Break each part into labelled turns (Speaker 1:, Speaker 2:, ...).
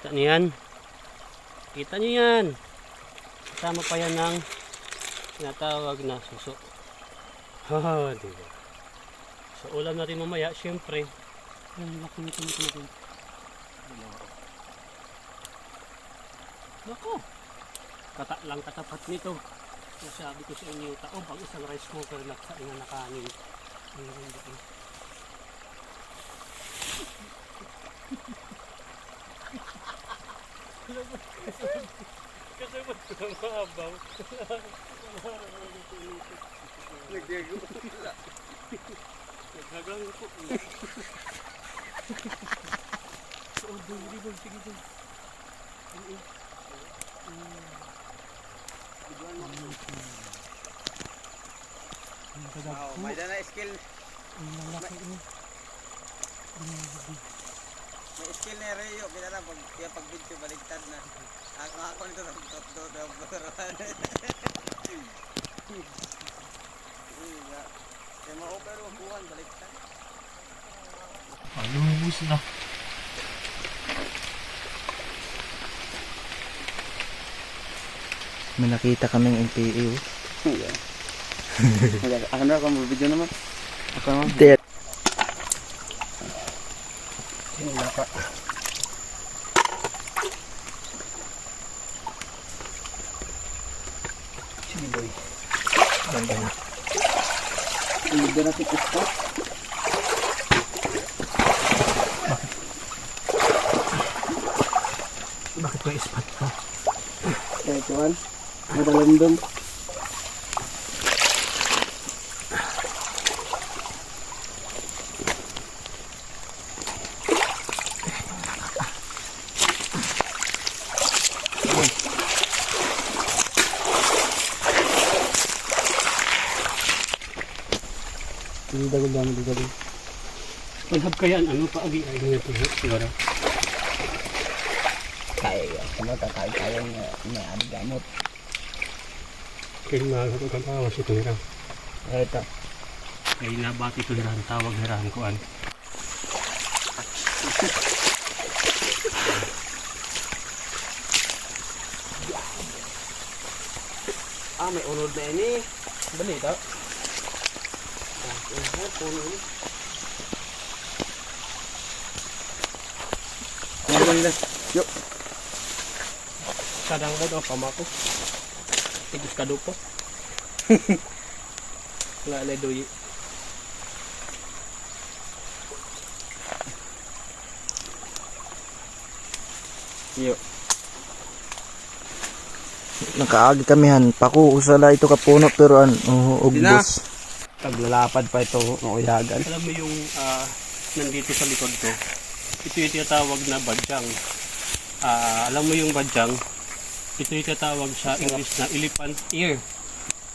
Speaker 1: Kita niyo yan? Kita niyo yan? Kasama pa yan ng tinatawag na suso. Haha, diba? So ulam natin mamaya, syempre. Ang laki nito nito. Nako! Kata lang katapat nito. Sabi ko sa inyo, taob ang isang rice cooker na sa inyo na kanin. Ang laki. Kasabot ko ang mahabaw. Nagdago. Naghagang po. So, sige doon.
Speaker 2: Wow, may dana skill. May skill na Reo, kita na pag video baligtad na. Ako nito ng tot. Kaya ma-over ang buwan baligtad.
Speaker 1: Lubos na.
Speaker 3: May nakita kaming NPA.
Speaker 2: Ako na ako video naman.
Speaker 3: Ako naman. Dead.
Speaker 1: Sige boy.
Speaker 3: Ganda na.
Speaker 2: Hindi na si Kusta.
Speaker 1: Bakit may spot pa?
Speaker 2: Kaya tuwan, madalamdam.
Speaker 1: Hindi dago dami dito. Paghab kaya ano pa agi ay nga to siguro.
Speaker 2: Kaya, kumakain tayo na gamot.
Speaker 1: Kaya mga kung tawas ito nila.
Speaker 2: Ito.
Speaker 1: Kaya nabati ito nila tawag hirahan ko an.
Speaker 2: May unod na ini.
Speaker 1: Bali ito.
Speaker 2: Puno ini. Yuk.
Speaker 1: Kadang mo daw pamako. Tigus ka po. Wala na doy.
Speaker 2: Yuk.
Speaker 3: Nakaagi kamihan. Paku usala ito kapuno pero ugbos.
Speaker 2: Paglalapad pa ito ng uyagan.
Speaker 1: Alam mo yung nandito sa likod ko. Ito yung tinatawag na badyang. Alam mo yung badyang, ito yung tinatawag sa English na elephant ear.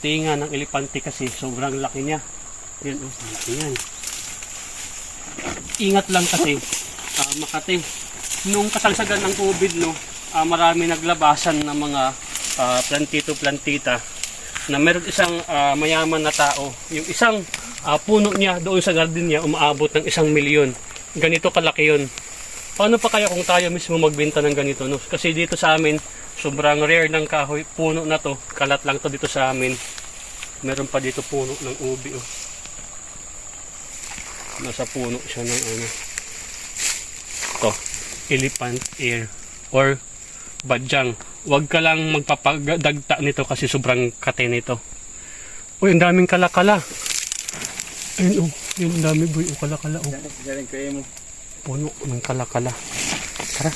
Speaker 1: Tinga ng elepante kasi sobrang laki niya. Yan oh, laki yan. Ingat lang kasi, Makati. Nung kasagsagan ng COVID, no, marami naglabasan ng mga plantito-plantita na meron isang mayaman na tao. Yung isang puno niya doon sa garden niya umaabot ng 1,000,000. Ganito kalaki yun. Paano pa kaya kung tayo mismo magbenta ng ganito? No? Kasi dito sa amin, sobrang rare ng kahoy. Puno na to. Kalat lang to dito sa amin. Meron pa dito puno ng ubi. Oh. Nasa puno siya ng ano. Ito. Elephant ear. Or badyang. Huwag ka lang magpapadagta nito kasi sobrang kate nito. Uy, ang daming kalakala. Ayun oh. Yung dami boy. O kalakala oh.
Speaker 2: Galing ko mo.
Speaker 1: Puno ng kalakala. Tara.